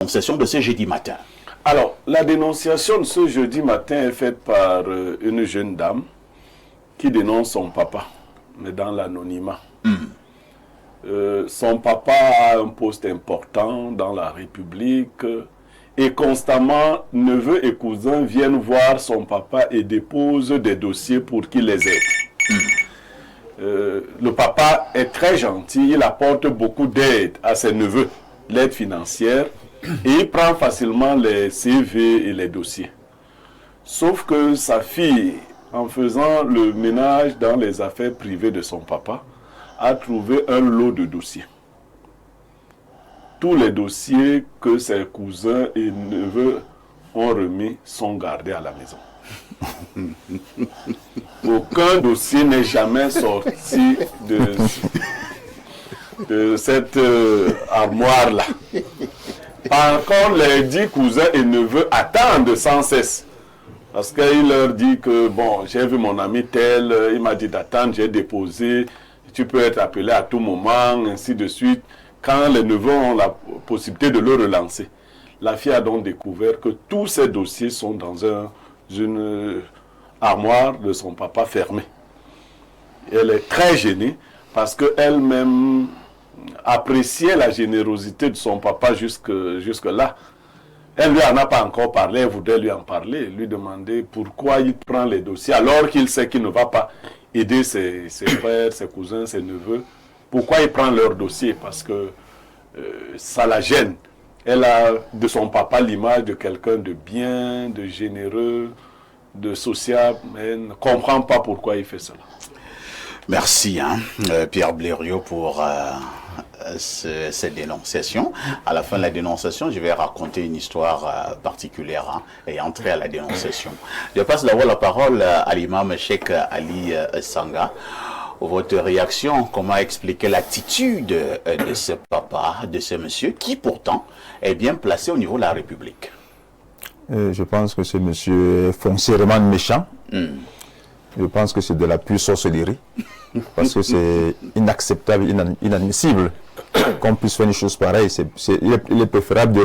dénonciation de ce jeudi matin? Alors, la dénonciation de ce jeudi matin est faite par une jeune dame qui dénonce son papa, mais dans l'anonymat. Son papa a un poste important dans la République et constamment, neveux et cousins viennent voir son papa et déposent des dossiers pour qu'il les aide. Le papa est très gentil, il apporte beaucoup d'aide à ses neveux, l'aide financière, et il prend facilement les CV et les dossiers. Sauf que sa fille, en faisant le ménage dans les affaires privées de son papa, a trouvé un lot de dossiers. Tous les dossiers que ses cousins et neveux ont remis sont gardés à la maison. Aucun dossier n'est jamais sorti de cette armoire-là. Par contre, les 10 cousins et neveux attendent sans cesse. Parce qu'il leur dit que, bon, j'ai vu mon ami tel, il m'a dit d'attendre, j'ai déposé, tu peux être appelé à tout moment, ainsi de suite. Quand les neveux ont la possibilité de le relancer. La fille a donc découvert que tous ces dossiers sont dans une armoire de son papa fermée. Elle est très gênée parce qu'elle-même appréciait la générosité de son papa jusque-là. Elle lui en a pas encore parlé, elle voudrait lui en parler, lui demander pourquoi il prend les dossiers alors qu'il sait qu'il ne va pas aider ses frères, ses cousins, ses neveux. Pourquoi il prend leurs dossiers? Parce que ça la gêne. Elle a de son papa l'image de quelqu'un de bien, de généreux, de sociable, mais elle ne comprend pas pourquoi il fait cela. Merci, Pierre Blériot, pour cette dénonciation. À la fin de la dénonciation, je vais raconter une histoire particulière et entrer à la dénonciation. Je passe d'abord la parole à l'imam Cheikh Ali Sanga. Votre réaction, comment expliquer l'attitude de ce papa, de ce monsieur, qui pourtant est bien placé au niveau de la République? Je pense que ce monsieur est foncièrement méchant. Je pense que c'est de la pure sorcellerie. Parce que c'est inacceptable, inadmissible qu'on puisse faire une chose pareille. Il est préférable de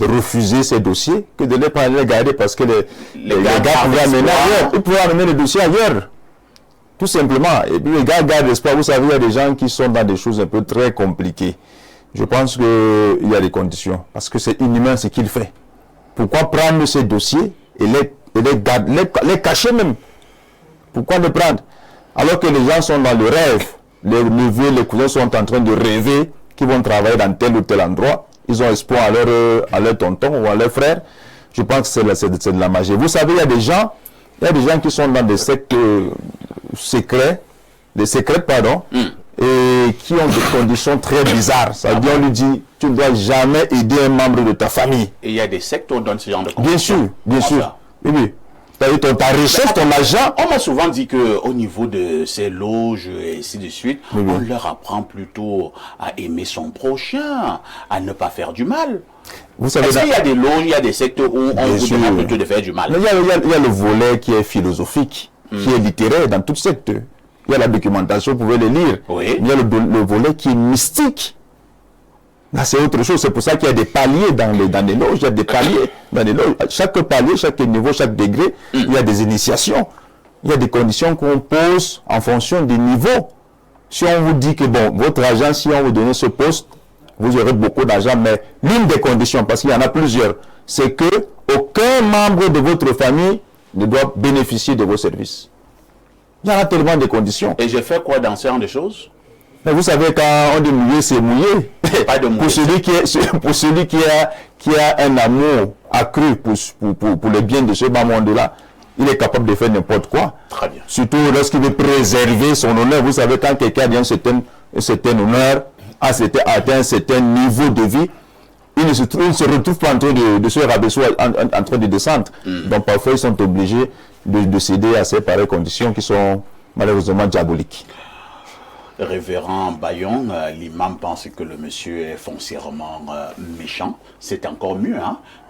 refuser ces dossiers que de les pas les garder parce que les gars pouvaient amener ailleurs. Ils pouvaient amener les dossiers ailleurs. Tout simplement. Et puis les gars gardent l'espoir. Vous savez, il y a des gens qui sont dans des choses un peu très compliquées. Je pense qu'il y a des conditions. Parce que c'est inhumain ce qu'il fait. Pourquoi prendre ces dossiers et les cacher même? Pourquoi les prendre? Alors que les gens sont dans le rêve. Les neveux, les cousins sont en train de rêver qu'ils vont travailler dans tel ou tel endroit. Ils ont espoir à leur tonton ou à leur frère. Je pense que c'est de la magie. Vous savez, il y a des gens qui sont dans des sectes secrets, et qui ont des conditions très bizarres. Ça veut dire, on lui dit, tu ne dois jamais aider un membre de ta famille. Et il y a des sectes où on donne ce genre de conditions. Bien sûr. Oui. Tu as eu ta richesse, ton argent. On m'a souvent dit qu'au niveau de ces loges et ainsi de suite, on leur apprend plutôt à aimer son prochain, à ne pas faire du mal. Vous savez, est-ce qu'il y a des loges, il y a des sectes où on vous demande plutôt de faire du mal? Il y a le volet qui est philosophique, qui est littéraire dans toute secte. Il y a la documentation, vous pouvez le lire. Oui. Il y a le volet qui est mystique. Là, c'est autre chose. C'est pour ça qu'il y a des paliers dans les loges. Il y a des paliers dans les loges. Chaque palier, chaque niveau, chaque degré, il y a des initiations. Il y a des conditions qu'on pose en fonction des niveaux. Si on vous dit que, bon, votre argent, si on vous donne ce poste, vous aurez beaucoup d'argent, mais l'une des conditions, parce qu'il y en a plusieurs, c'est que aucun membre de votre famille ne doit bénéficier de vos services. Il y en a tellement de conditions. Et je fais quoi dans ce genre de choses? Mais vous savez, quand on dit mouiller, c'est mouiller. Pas de mouiller. Pour celui qui a un amour accru pour le bien de ce bas monde-là, il est capable de faire n'importe quoi. Très bien. Surtout lorsqu'il veut préserver son honneur. Vous savez, quand quelqu'un a un certain honneur, a atteint un certain niveau de vie, il ne se retrouve pas en train de se rabaisser, en train de descendre. Donc parfois, ils sont obligés de céder à ces pareilles conditions qui sont malheureusement diaboliques. révérend Bayon, l'imam pense que le monsieur est foncièrement méchant. C'est encore mieux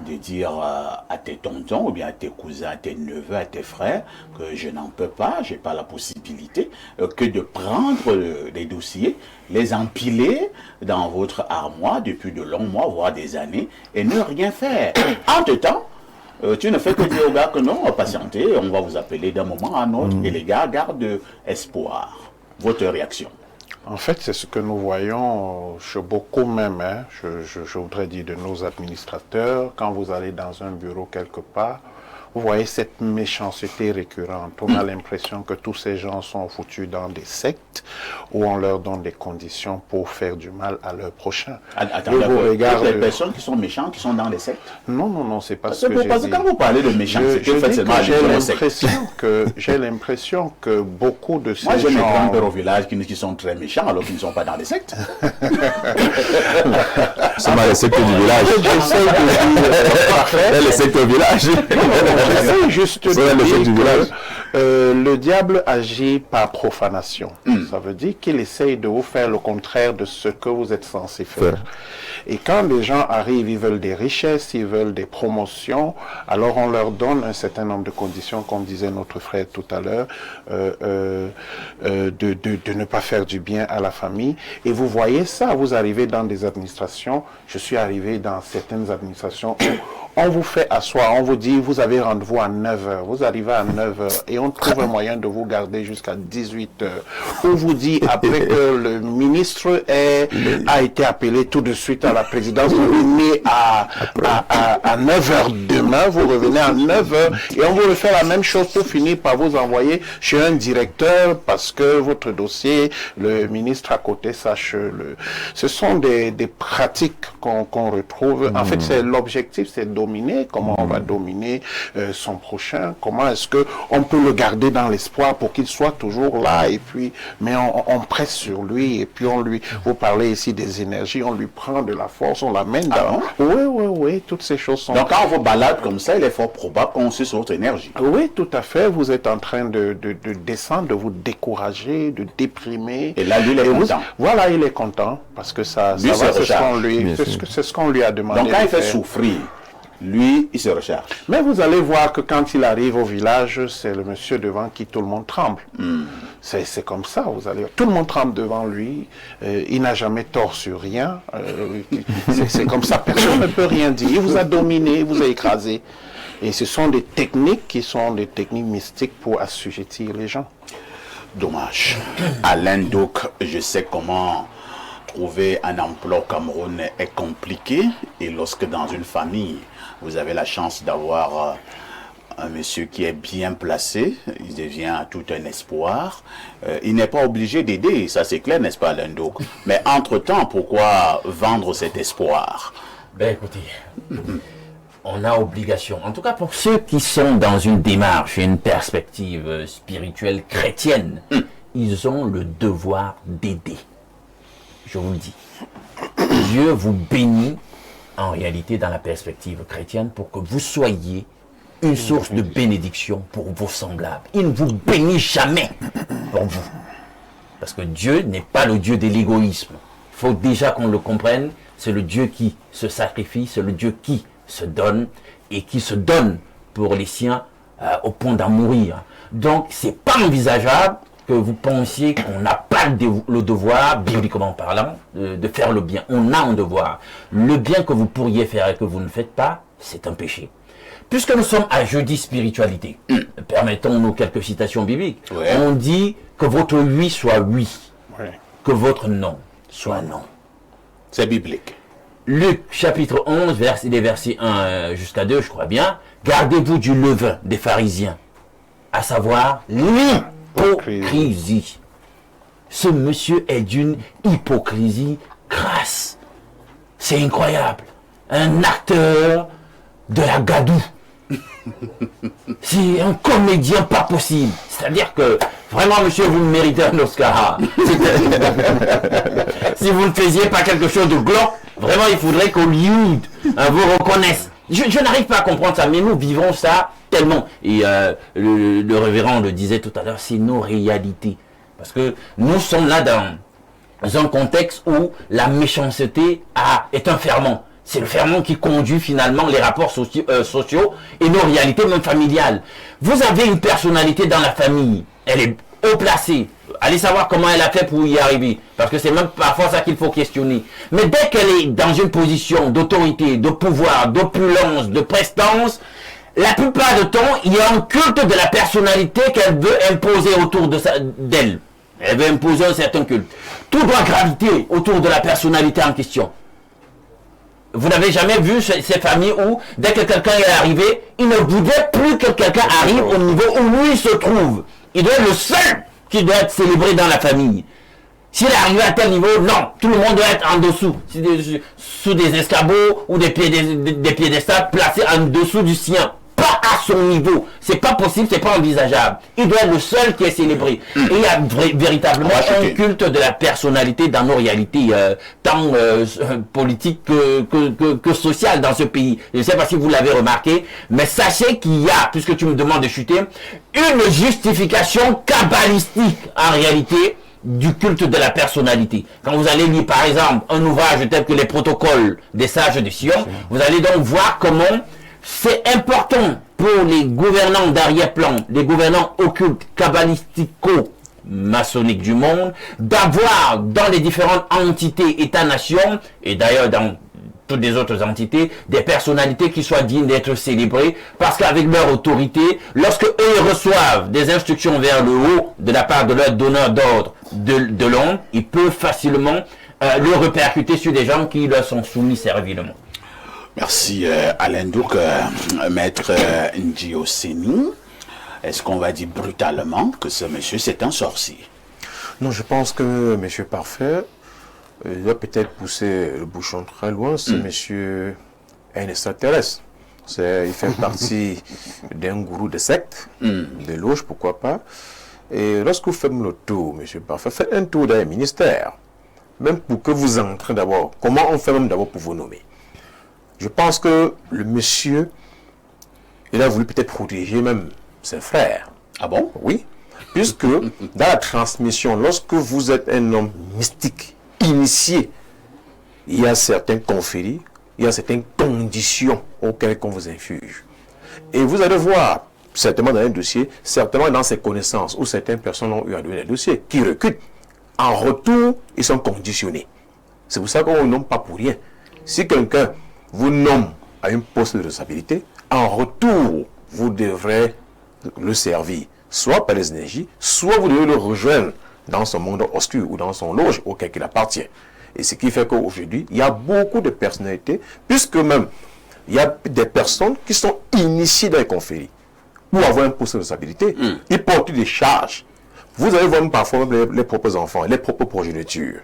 de dire à tes tontons ou bien à tes cousins, à tes neveux, à tes frères que je n'en peux pas, j'ai pas la possibilité que de prendre les dossiers, les empiler dans votre armoire depuis de longs mois, voire des années, et ne rien faire. Entre-temps, tu ne fais que dire aux gars que non, patientez, on va vous appeler d'un moment à un autre, et les gars gardent espoir. Votre réaction? En fait, c'est ce que nous voyons chez beaucoup même, je voudrais dire de nos administrateurs, quand vous allez dans un bureau quelque part, vous voyez cette méchanceté récurrente. On a l'impression que tous ces gens sont foutus dans des sectes où on leur donne des conditions pour faire du mal à leur prochain. Attendez, les personnes qui sont méchantes, qui sont dans les sectes? Non, c'est pas ce que j'ai dit. Parce que quand vous parlez de méchanceté, j'ai l'impression que beaucoup de ces gens... Moi, j'ai mes grands-pères au village qui sont très méchants alors qu'ils ne sont pas dans les sectes. C'est mal les sectes du village. J'essaie de dire... Les sectes au village. J'essaie juste de dire que le diable agit par profanation. Ça veut dire qu'il essaye de vous faire le contraire de ce que vous êtes censé faire. Et quand les gens arrivent, ils veulent des richesses, ils veulent des promotions, alors on leur donne un certain nombre de conditions, comme disait notre frère tout à l'heure, de ne pas faire du bien à la famille. Et vous voyez ça, vous arrivez dans des administrations, je suis arrivé dans certaines administrations où on vous fait asseoir, on vous dit, vous avez rendez-vous à 9h, vous arrivez à 9h et on trouve un moyen de vous garder jusqu'à 18h. On vous dit, après que le ministre a été appelé tout de suite à la présidence, vous venez à 9h demain, vous revenez à 9h et on vous refait la même chose pour finir par vous envoyer chez un directeur parce que votre dossier, le ministre à côté sache le... Ce sont des pratiques qu'on retrouve. En fait, c'est l'objectif, c'est dominer, comment on va dominer son prochain, comment est-ce que on peut le garder dans l'espoir pour qu'il soit toujours là, et puis, mais on presse sur lui, et puis vous parlez ici des énergies, on lui prend de la force, on l'amène dans... Oui, toutes ces choses sont... Donc quand on vous balade comme ça, il est fort probable qu'on suce votre énergie. Oui, tout à fait, vous êtes en train de descendre, de vous décourager, de déprimer. Et là, lui, il est content. Voilà, il est content, parce que ça va, c'est ce qu'on lui a demandé. Donc quand il fait souffrir, lui, il se recharge. Mais vous allez voir que quand il arrive au village, c'est le monsieur devant qui tout le monde tremble. C'est comme ça, tout le monde tremble devant lui. Il n'a jamais tort sur rien. C'est comme ça, personne ne peut rien dire. Il vous a dominé, il vous a écrasé. Et ce sont des techniques qui sont des techniques mystiques pour assujettir les gens. Dommage. Alain Doc, je sais comment trouver un emploi au Cameroun est compliqué. Et lorsque dans une famille, vous avez la chance d'avoir un monsieur qui est bien placé, il devient tout un espoir. Il n'est pas obligé d'aider, ça c'est clair, n'est-ce pas, Alain Doc? Mais entre-temps, pourquoi vendre cet espoir? Ben écoutez, on a obligation, en tout cas pour ceux qui sont dans une démarche, une perspective spirituelle chrétienne, ils ont le devoir d'aider. Je vous le dis. Dieu vous bénit en réalité dans la perspective chrétienne pour que vous soyez une source de bénédiction pour vos semblables. Il ne vous bénit jamais pour vous. Parce que Dieu n'est pas le Dieu de l'égoïsme. Il faut déjà qu'on le comprenne. C'est le Dieu qui se sacrifie, c'est le Dieu qui se donne et qui se donne pour les siens au point d'en mourir. Donc, c'est pas envisageable que vous pensiez qu'on n'a pas le devoir, bibliquement parlant, de faire le bien. On a un devoir. Le bien que vous pourriez faire et que vous ne faites pas, c'est un péché. Puisque nous sommes à jeudi spiritualité, permettons-nous quelques citations bibliques. On dit que votre oui soit oui, que votre non soit non. C'est biblique. Luc chapitre 11, les versets 1 jusqu'à 2, je crois bien. Gardez-vous du levain des pharisiens, à savoir l'hypocrisie. Ce monsieur est d'une hypocrisie crasse. C'est incroyable. Un acteur de la gadoue. C'est un comédien pas possible. C'est-à-dire que, vraiment, monsieur, vous méritez un Oscar. Si vous ne faisiez pas quelque chose de glauque, vraiment, il faudrait qu'Hollywood vous reconnaisse. Je n'arrive pas à comprendre ça, mais nous vivons ça tellement. Et le révérend le disait tout à l'heure, c'est nos réalités. Parce que nous sommes là dans un contexte où la méchanceté est un ferment. C'est le ferment qui conduit finalement les rapports sociaux et nos réalités même familiales. Vous avez une personnalité dans la famille, elle est haut placée. Allez savoir comment elle a fait pour y arriver. Parce que c'est même parfois ça qu'il faut questionner. Mais dès qu'elle est dans une position d'autorité, de pouvoir, d'opulence, de prestance, la plupart du temps, il y a un culte de la personnalité qu'elle veut imposer autour d'elle. Elle veut imposer un certain culte. Tout doit graviter autour de la personnalité en question. Vous n'avez jamais vu ces familles où, dès que quelqu'un est arrivé, il ne voudrait plus que quelqu'un arrive au niveau où lui se trouve. Il doit être le seul qui doit être célébré dans la famille. S'il est arrivé à tel niveau, non, tout le monde doit être en dessous, sous des escabeaux ou des piédestals placés en dessous du sien. Pas à son niveau. C'est pas possible, c'est pas envisageable. Il doit être le seul qui est célébré. Et il y a véritablement un culte de la personnalité dans nos réalités, tant politiques que sociales dans ce pays. Je ne sais pas si vous l'avez remarqué, mais sachez qu'il y a, puisque tu me demandes de chuter, une justification kabbalistique en réalité du culte de la personnalité. Quand vous allez lire par exemple un ouvrage tel que les protocoles des sages de Sion, vous allez donc voir comment c'est important pour les gouvernants d'arrière-plan, les gouvernants occultes, kabbalistico-maçonniques du monde, d'avoir dans les différentes entités, États-nations, et d'ailleurs dans toutes les autres entités, des personnalités qui soient dignes d'être célébrées, parce qu'avec leur autorité, lorsque eux reçoivent des instructions vers le haut de la part de leur donneur d'ordre de l'ombre, ils peuvent facilement le répercuter sur des gens qui leur sont soumis servilement. Merci Alain Douk. Maître Ndio Seni, est-ce qu'on va dire brutalement que ce monsieur c'est un sorcier? Non, je pense que monsieur Parfait, il doit peut-être pousser le bouchon très loin. Ce monsieur est un extraterrestre. Il fait partie d'un gourou de secte, de loge, pourquoi pas. Et lorsque vous faites le tour, monsieur Parfait, faites un tour d'un ministère. Même pour que vous entrez d'abord. Comment on fait même d'abord pour vous nommer? Je pense que le monsieur, il a voulu peut-être protéger même ses frères. Ah bon? Oui. Puisque dans la transmission, lorsque vous êtes un homme mystique, initié, il y a certaines conféries, il y a certaines conditions auxquelles on vous inflige. Et vous allez voir, certainement dans un dossier, certainement dans ses connaissances, où certaines personnes ont eu à donner un dossier, qui reculent. En retour, ils sont conditionnés. C'est pour ça qu'on ne nomme pas pour rien. Si quelqu'un vous nomme à une poste de responsabilité, en retour, vous devrez le servir, soit par les énergies, soit vous devez le rejoindre dans son monde obscur ou dans son loge auquel il appartient. Et ce qui fait qu'aujourd'hui, il y a beaucoup de personnalités, puisque même, il y a des personnes qui sont initiées dans les conféries pour avoir un poste de responsabilité. Ils portent des charges. Vous allez voir parfois les propres enfants, les propres progénitures.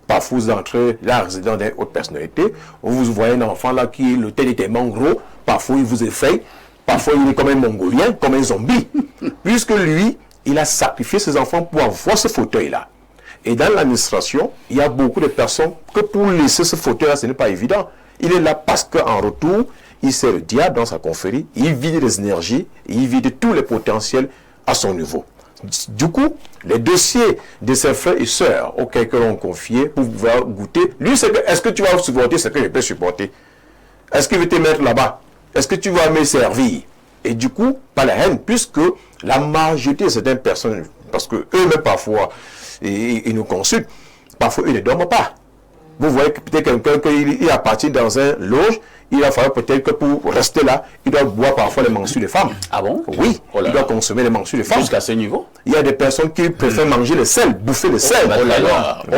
Parfois, vous entrez là, résident d'une haute personnalité, vous voyez un enfant là qui, le tel est tellement gros, parfois il vous effraie, parfois il est comme un Mongolien, comme un zombie. Puisque lui, il a sacrifié ses enfants pour avoir ce fauteuil-là. Et dans l'administration, il y a beaucoup de personnes que pour laisser ce fauteuil-là, ce n'est pas évident. Il est là parce qu'en retour, il sert le diable dans sa confrérie, il vide les énergies, il vide tous les potentiels à son niveau. Du coup, les dossiers de ses frères et sœurs auxquels l'on confié pour pouvoir goûter, lui, c'est que, est-ce que tu vas supporter ce que je peux supporter? Est-ce qu'il veut te mettre là-bas? Est-ce que tu vas me servir? Et du coup, pas la haine, puisque la majorité de certaines personnes, parce que eux-mêmes parfois, ils nous consultent, parfois ils ne dorment pas. Vous voyez que peut-être quelqu'un qui appartient dans un loge, il va falloir peut-être que pour rester là, il doit boire parfois les menstrues des femmes. Ah bon? Oui, il doit consommer les menstrues des femmes. Jusqu'à ce niveau? Il y a des personnes qui préfèrent manger le sel, bouffer le sel. Oui.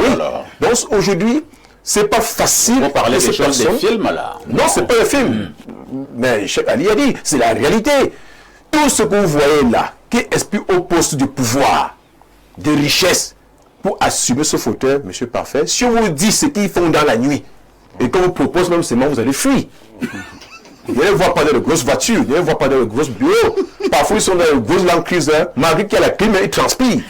Donc aujourd'hui, c'est pas facile. Vous parlez des choses des films là? Non, c'est pas un film. Mais Cheikh Ali a dit, c'est la réalité. Tout ce que vous voyez là, qui explique au poste de pouvoir, de richesse, pour assumer ce fauteuil, monsieur Parfait, si on vous dit ce qu'ils font dans la nuit, et qu'on vous propose même seulement, vous allez fuir. Vous n'allez voir pas dans de grosses voitures, vous n'allez voir pas dans de grosses bureaux. Parfois, ils sont dans de grosses langues crises, malgré qu'il y a la clim, ils transpirent.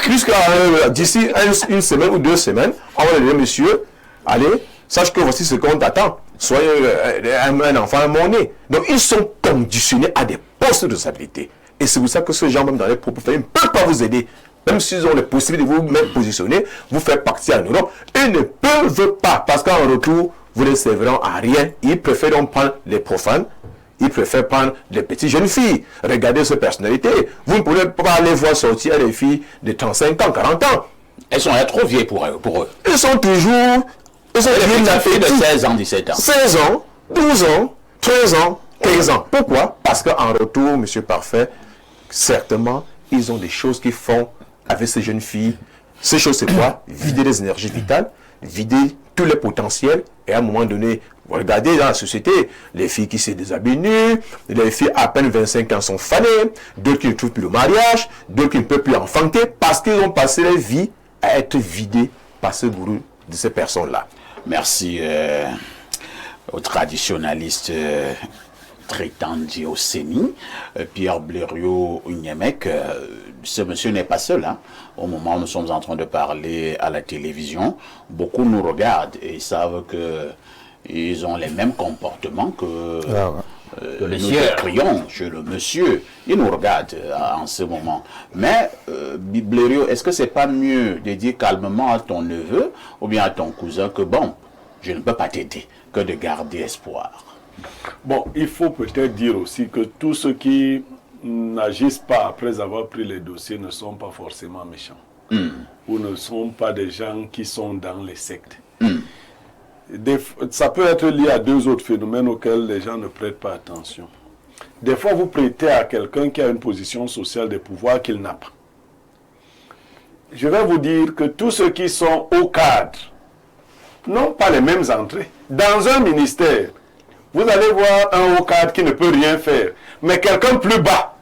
Jusqu'à d'ici une semaine ou 2 semaines, on va dire, monsieur, allez, sache que voici ce qu'on t'attend. Soyez un enfant à mon nez. Donc, ils sont conditionnés à des postes de responsabilité. Et c'est pour ça que ce genre, même dans les propos, ils ne peuvent pas vous aider même s'ils ont les possibilités de vous mettre positionner, vous faire partir en Europe, ils ne peuvent pas, parce qu'en retour, vous ne serviront à rien. Ils préfèrent donc prendre les profanes, ils préfèrent prendre les petites jeunes filles. Regardez ces personnalités. Vous ne pourrez pas aller voir sortir les filles de 35 ans, 40 ans. Elles sont trop vieilles pour eux. Ils sont toujours... Ils sont Les toujours filles de 16 ans, 17 ans. 16 ans, 12 ans, 13 ans, 15 ans. Pourquoi? Parce qu'en retour, Monsieur Parfait, certainement, ils ont des choses qu'ils font avec ces jeunes filles. Ces choses, c'est quoi? Vider les énergies vitales, vider tous les potentiels. Et à un moment donné, vous regardez dans la société, les filles qui se déshabillent nues, les filles à peine 25 ans sont fanées, d'autres qui ne trouvent plus le mariage, d'autres qui ne peuvent plus enfanter parce qu'ils ont passé leur vie à être vidés par ce gourou de ces personnes-là. Merci au traditionnaliste traitant Diocénie, Pierre Blériot-Uniemek. Ce monsieur n'est pas seul. Hein. Au moment où nous sommes en train de parler à la télévision, beaucoup nous regardent et savent qu'ils ont les mêmes comportements que nous décrions chez le monsieur. Il nous regarde en ce moment. Mais, Blériot, est-ce que c'est pas mieux de dire calmement à ton neveu ou bien à ton cousin que bon, je ne peux pas t'aider, que de garder espoir? Bon, il faut peut-être dire aussi que tous ceux qui n'agissent pas après avoir pris les dossiers ne sont pas forcément méchants. Ou ne sont pas des gens qui sont dans les sectes. Ça peut être lié à deux autres phénomènes auxquels les gens ne prêtent pas attention. Des fois, vous prêtez à quelqu'un qui a une position sociale de pouvoir qu'il n'a pas. Je vais vous dire que tous ceux qui sont au cadre n'ont pas les mêmes entrées. Dans un ministère, vous allez voir un haut cadre qui ne peut rien faire, mais quelqu'un plus bas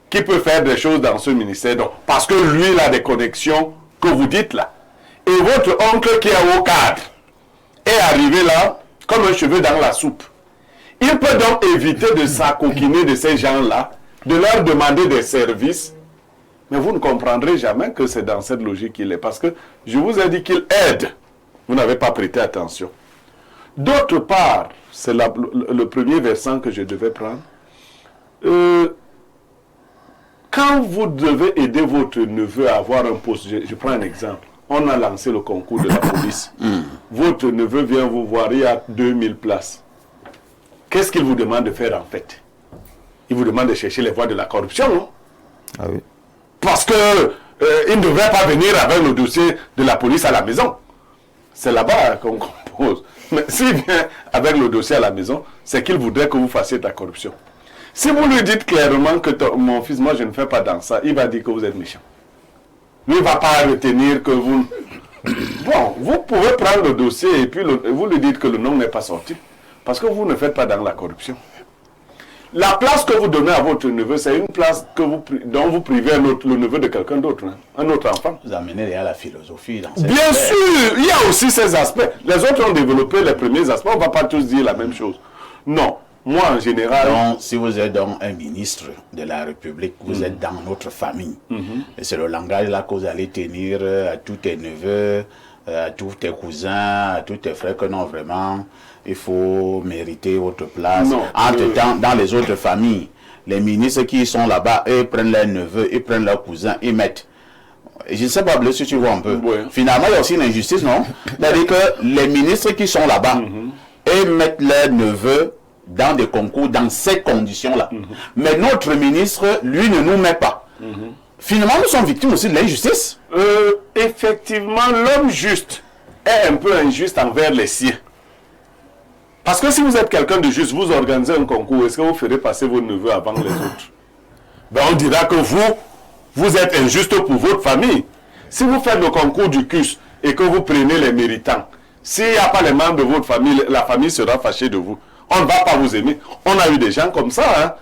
qui peut faire des choses dans ce ministère. Donc, parce que lui, il a des connexions que vous dites là. Et votre oncle qui est haut cadre est arrivé là comme un cheveu dans la soupe. Il peut donc éviter de s'acoquiner de ces gens-là, de leur demander des services, mais vous ne comprendrez jamais que c'est dans cette logique qu'il est. Parce que je vous ai dit qu'il aide. Vous n'avez pas prêté attention. D'autre part, c'est le premier versant que je devais prendre. Quand vous devez aider votre neveu à avoir un poste, je prends un exemple. On a lancé le concours de la police. Votre neveu vient vous voir, il y a 2000 places. Qu'est-ce qu'il vous demande de faire en fait? Il vous demande de chercher les voies de la corruption, non? Ah oui. Parce que il ne devrait pas venir avec le dossier de la police à la maison. C'est là-bas qu'on compose. Mais s'il vient avec le dossier à la maison, c'est qu'il voudrait que vous fassiez de la corruption. Si vous lui dites clairement que mon fils, moi je ne fais pas dans ça, il va dire que vous êtes méchant. Lui, il ne va pas retenir que vous... Bon, vous pouvez prendre le dossier et puis vous lui dites que le nom n'est pas sorti. Parce que vous ne faites pas dans la corruption. La place que vous donnez à votre neveu, c'est une place dont vous privez le neveu de quelqu'un d'autre, hein, un autre enfant. Vous amenez à la philosophie dans cette Bien sûr, il y a aussi ces aspects. Les autres ont développé les premiers aspects, on ne va pas tous dire la même chose. Non, moi en général... Donc, si vous êtes donc un ministre de la République, vous êtes dans notre famille. Et c'est le langage là que vous allez tenir à tous tes neveux, à tous tes cousins, à tous tes frères, que non, vraiment, il faut mériter votre place. Entre-temps, dans les autres familles, les ministres qui sont là-bas, eux, prennent leurs neveux, ils prennent leurs cousins, ils mettent. Et je ne sais pas, si tu vois un peu. Ouais. Finalement, il y a aussi une injustice, non? C'est-à-dire que les ministres qui sont là-bas, ils mettent leurs neveux dans des concours, dans ces conditions-là. Mais notre ministre, lui, ne nous met pas. Finalement, nous sommes victimes aussi de l'injustice. Effectivement, l'homme juste est un peu injuste envers les siens. Parce que si vous êtes quelqu'un de juste, vous organisez un concours, est-ce que vous ferez passer vos neveux avant les autres? Ben, on dira que vous êtes injuste pour votre famille. Si vous faites le concours du CUS et que vous prenez les méritants, s'il n'y a pas les membres de votre famille, la famille sera fâchée de vous. On ne va pas vous aimer. On a eu des gens comme ça, hein.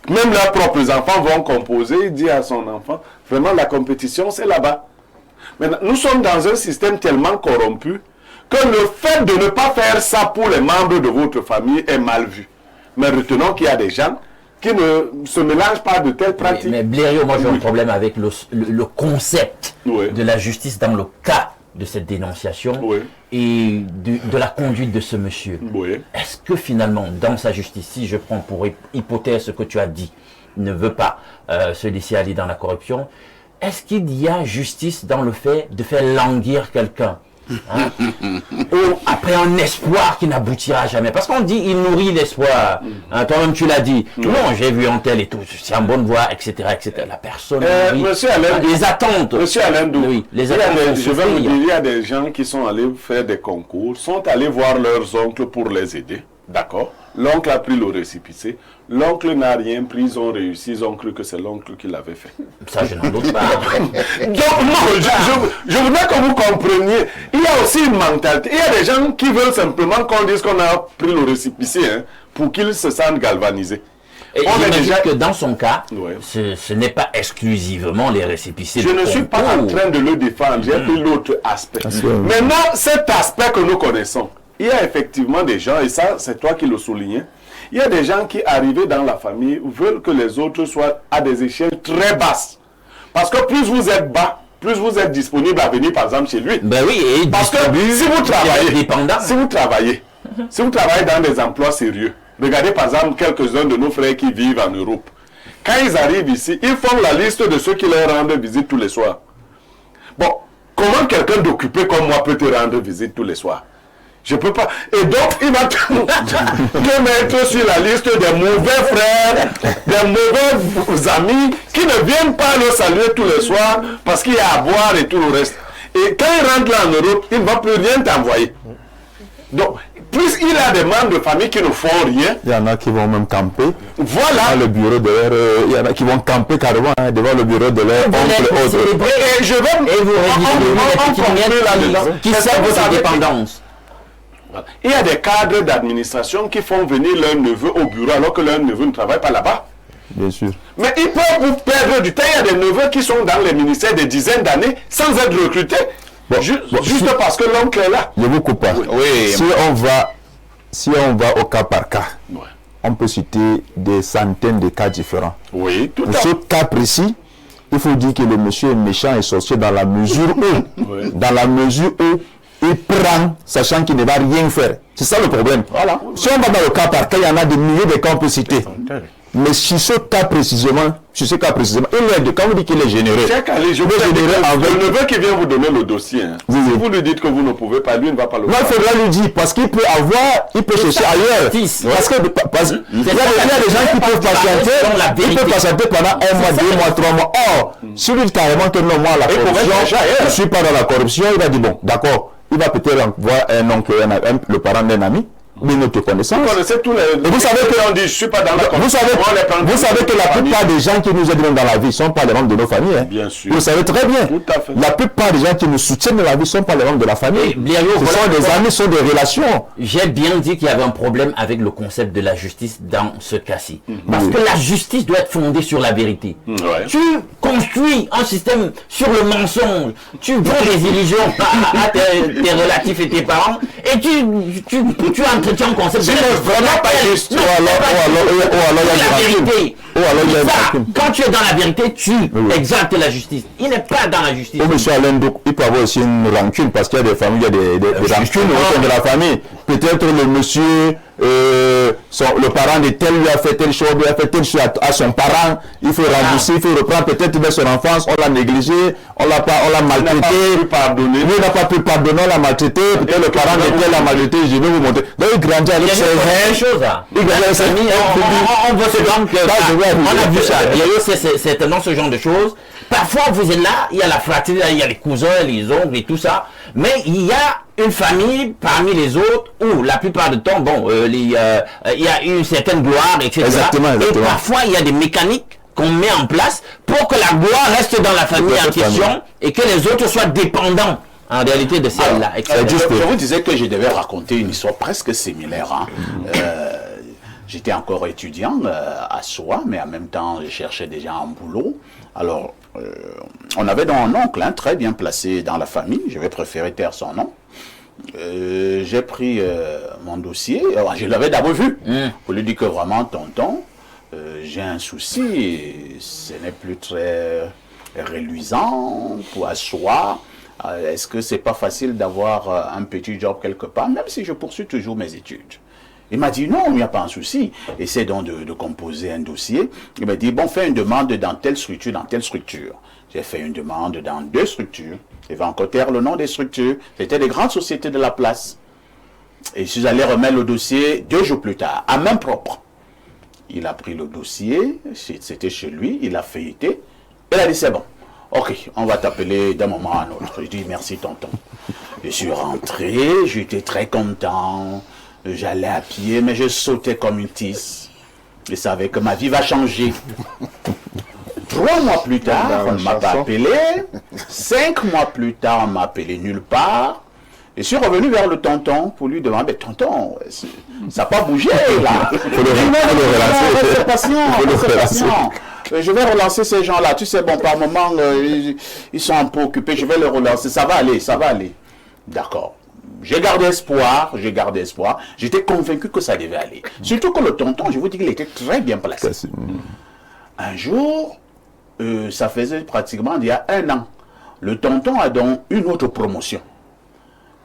Même leurs propres enfants vont composer, il dit à son enfant, vraiment la compétition c'est là-bas. Maintenant, nous sommes dans un système tellement corrompu que le fait de ne pas faire ça pour les membres de votre famille est mal vu. Mais retenons qu'il y a des gens qui ne se mélangent pas de telles pratiques. Mais Blériot, moi j'ai un problème avec le concept de la justice dans le cas de cette dénonciation et de la conduite de ce monsieur. Est-ce que finalement, dans sa justice, si je prends pour hypothèse ce que tu as dit, ne veut pas se laisser aller dans la corruption, est-ce qu'il y a justice dans le fait de faire languir quelqu'un hein? Ou après un espoir qui n'aboutira jamais? Parce qu'on dit, il nourrit l'espoir. Hein, toi-même, tu l'as dit. Non, j'ai vu un tel et tout, c'est en bonne voie, etc., etc. La personne, oui. Monsieur Alain, les attentes. Monsieur Alain Dou, Oui, les il y a attentes des- sont je vais vous souffrir. dire, il y a des gens qui sont allés faire des concours, sont allés voir leurs oncles pour les aider. D'accord? L'oncle a pris le récépissé. L'oncle n'a rien pris, ils ont réussi, ils ont cru que c'est l'oncle qui l'avait fait. Ça, je n'en doute pas. Donc, non, je voudrais que vous compreniez. Il y a aussi une mentalité. Il y a des gens qui veulent simplement qu'on dise qu'on a pris le récépissé hein, pour qu'ils se sentent galvanisés. Et On est j'imagine déjà- que dans son cas, Ouais. ce n'est pas exclusivement les récépissés. Je de ne suis pas en concours. train de le défendre, j'ai pris l'autre aspect. que- Maintenant, cet aspect que nous connaissons, il y a effectivement des gens, et ça, c'est toi qui le soulignais, il y a des gens qui, arrivés dans la famille, veulent que les autres soient à des échelles très basses. Parce que plus vous êtes bas, plus vous êtes disponible à venir, par exemple, chez lui. Ben oui, et il Parce que distribue si vous des travaillez, dépendants. si vous travaillez dans des emplois sérieux, regardez par exemple quelques-uns de nos frères qui vivent en Europe. Quand ils arrivent ici, ils font la liste de ceux qui leur rendent visite tous les soirs. Bon, comment quelqu'un d'occupé comme moi peut te rendre visite tous les soirs? Je peux pas. Et donc, il va te mettre sur la liste des mauvais frères, des mauvais amis qui ne viennent pas le saluer tous les soirs parce qu'il y a à boire et tout le reste. Et quand il rentre là en Europe, il ne va plus rien t'envoyer. Donc, plus il a des membres de famille qui ne font rien, Il y en a qui vont même camper voilà. dans le bureau de leur... il y en a qui vont camper carrément hein, devant le bureau de leur oncle autre. Et je vais... Et vous redistribuez les petites miettes là-dedans. qui Est-ce que servent vous aux savez- dépendances. Voilà. Il y a des cadres d'administration qui font venir leur neveu au bureau alors que leur neveu ne travaille pas là-bas. Bien sûr. Mais ils peuvent vous perdre du temps. Il y a des neveux qui sont dans les ministères des dizaines d'années sans être recrutés. Juste parce que l'oncle est là. Je vous coupe pas. Oui. Si on va au cas par cas, Ouais. on peut citer des centaines de cas différents. Oui, tout Pour à ce fait. cas précis, il faut dire que le monsieur est méchant et sorcier dans la mesure où, Oui. dans la mesure où il prend, sachant qu'il ne va rien faire. C'est ça le problème. Voilà. Si on va dans le cas par cas, il y en a des milliers de cas on peut citer. Mais sur ce cas précisément, il est de, quand vous dites qu'il est généreux, Cheikh Ali, je vous il est ai dit généreux que envers- le neveu qui vient vous donner le dossier, hein, Oui, si oui. vous lui dites que vous ne pouvez pas, lui ne va pas le moi, il faire. faudra lui dire, parce qu'il peut chercher ailleurs. justice. Parce que, il y a des gens qui peuvent patienter, Dans la ils peuvent vérité. patienter pendant un mois, 2 mois, 3 mois. Or, si lui dit carrément que non, moi, la pourrait corruption, chercher ailleurs. je ne suis pas dans la corruption, il va dire, bon, d'accord, il va peut-être voir un oncle, le parent d'un ami, mais notre connaissance. Vous connaissez tous les... vous savez que- on dit, je suis pas dans la Vous savez, On les prend vous savez que la famille. plupart des gens qui nous aident dans la vie ne sont pas les membres de nos familles. Hein. Bien sûr. Vous le savez très bien. Tout à fait. La plupart des gens qui nous soutiennent dans la vie ne sont pas les membres de la famille. Et Blériot, Ce voilà sont des pourquoi- amis, ce sont des relations. J'ai bien dit qu'il y avait un problème avec le concept de la justice dans ce cas-ci. Parce que la justice doit être fondée sur la vérité. Ouais. Tu construis un système sur le mensonge, tu vends des illusions à tes relatifs et tes parents, et tu entretiens un concept de C'est vraiment pas juste. Non, Ou alors, il y a la du recul. vérité. Ou alors, il y a du Ça, recul. quand tu es dans la vérité, tu exaltes la justice. Il n'est pas dans la justice. Oh, monsieur Alain, donc, il peut avoir aussi une rancune parce qu'il y a des familles, il y a des rancunes au sein de la famille. Peut-être le monsieur, le parent de tel lui a fait telle chose, lui a fait telle chose à son parent. Il faut rembourser, il faut reprendre peut-être dans son enfance, on l'a négligé, on l'a maltraité. pu pardonner. Lui n'a pas pu pardonner, on l'a maltraité. Peut-être le parent de tel l'a maltraité, je vais vous montrer. Donc il grandit avec Il y ses a des haines. choses là. Il grandit avec ses haines. On voit ce genre que Là, je vais arriver. on a vu ça. C'est tellement ce genre de choses. Parfois vous êtes là, il y a la fratrie, il y a les cousins, les oncles et tout ça. Mais il y a une famille parmi les autres où la plupart du temps, bon, il y a une certaine gloire, etc. Exactement, exactement. Et parfois il y a des mécaniques qu'on met en place pour que la gloire reste dans la famille en cette question famille. et que les autres soient dépendants en réalité de celle-là. etc. Je vous disais que je devais raconter une histoire presque similaire. Hein. J'étais encore étudiant à Soie, mais en même temps, je cherchais déjà un boulot. Alors, on avait donc un oncle très bien placé dans la famille. Je vais préférer taire son nom. J'ai pris mon dossier. Alors, je l'avais d'abord vu. Pour lui dire que vraiment, tonton, j'ai un souci. Et ce n'est plus très reluisant pour asseoir. Est-ce que c'est pas facile d'avoir un petit job quelque part, même si je poursuis toujours mes études? Il m'a dit non, il n'y a pas un souci. Essaie donc de composer un dossier. Il m'a dit bon, fais une demande dans telle structure, dans telle structure. J'ai fait une demande dans 2 structures. Il va encore taire le nom des structures. C'était des grandes sociétés de la place. Et je suis allé remettre le dossier 2 jours plus tard, à main propre. Il a pris le dossier, c'était chez lui, il a feuilleté. Il a dit c'est bon. Ok, on va t'appeler d'un moment à un autre. Je dis merci tonton. Je suis rentré, j'étais très content. J'allais à pied, mais je sautais comme une tisse. Je savais que ma vie va changer. 3 mois plus tard, on ne m'a pas appelé. 5 mois plus tard, on m'a appelé nulle part. Je suis revenu vers le tonton pour lui demander, tonton, ça n'a pas bougé là. Il faut le relancer. Je vais relancer ces gens-là. Tu sais, bon, par moment, ils sont un peu occupés. Je vais les relancer. Ça va aller. D'accord. J'ai gardé espoir. J'étais convaincu que ça devait aller. Surtout que le tonton, je vous dis qu'il était très bien placé. Un jour, ça faisait pratiquement il y a 1 an, le tonton a donc une autre promotion.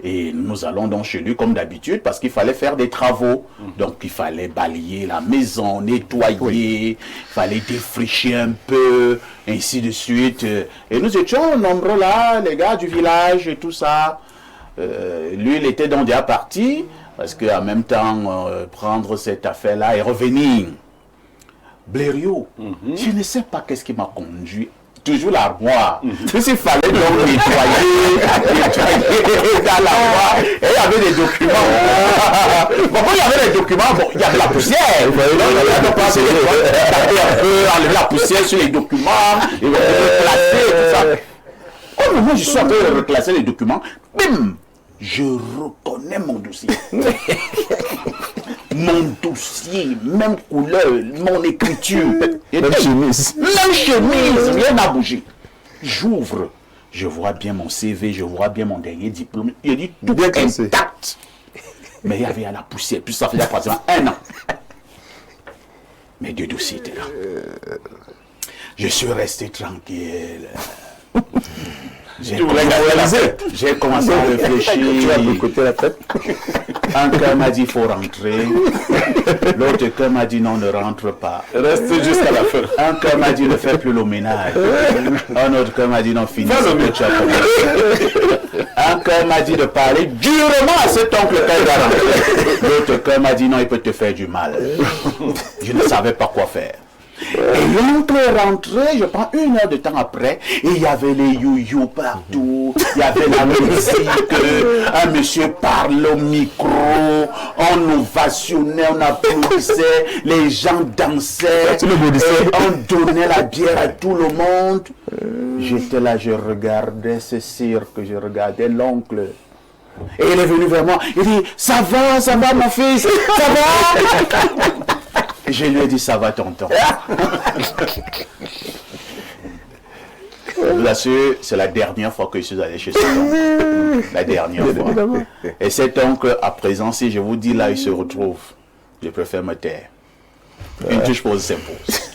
Et nous allons donc chez lui comme d'habitude parce qu'il fallait faire des travaux. Donc il fallait balayer la maison, nettoyer, il fallait défricher un peu, ainsi de suite. Et nous étions nombreux là, les gars du village et tout ça. Lui, il était donc déjà parti parce qu'en même temps, prendre cette affaire-là et revenir. Blériot, je ne sais pas qu'est-ce qui m'a conduit. Toujours l'armoire. S'il fallait donc nettoyer dans l'armoire, et il y avait des documents. Bon, quand il y avait des documents, bon, il y avait la poussière. Donc, il y avait un peu enlever la poussière sur les documents, et reclasser et tout ça. Au moment où je suis en train de reclasser les documents, bim, je reconnais mon dossier. Mon dossier, même couleur, mon écriture. Même chemise, rien n'a bougé. J'ouvre, je vois bien mon CV, je vois bien mon dernier diplôme. Il dit tout intact. Mais il y avait à la poussière, puis ça faisait pratiquement 1 an. Mes 2 dossiers étaient là. Je suis resté tranquille. J'ai commencé à réfléchir. Tu as côté la tête. Un cœur m'a dit il faut rentrer. L'autre cœur m'a dit non, ne rentre pas. Reste jusqu'à la fin. Un cœur m'a dit ne fais plus le ménage. Un autre cœur m'a dit non, finis ce que tu as commencé. Un cœur m'a dit de parler durement à cet oncle qu'elle va rentrer. L'autre cœur m'a dit non, il peut te faire du mal. Je ne savais pas quoi faire. Et l'oncle est rentré, je prends 1 heure de temps après, et il y avait les you-you partout, il y avait la musique, un monsieur parle au micro, on ovationnait, on applaudissait, les gens dansaient, on donnait la bière à tout le monde. J'étais là, je regardais ce cirque, je regardais l'oncle. Et il est venu vers moi, il dit, ça va mon fils, ça va? Et je lui ai dit, ça va tonton. Je vous assure, c'est la dernière fois que je suis allé chez cet oncle. La dernière fois. Et cet oncle, à présent, si je vous dis là, il se retrouve, je préfère me taire. Une touche pose s'impose.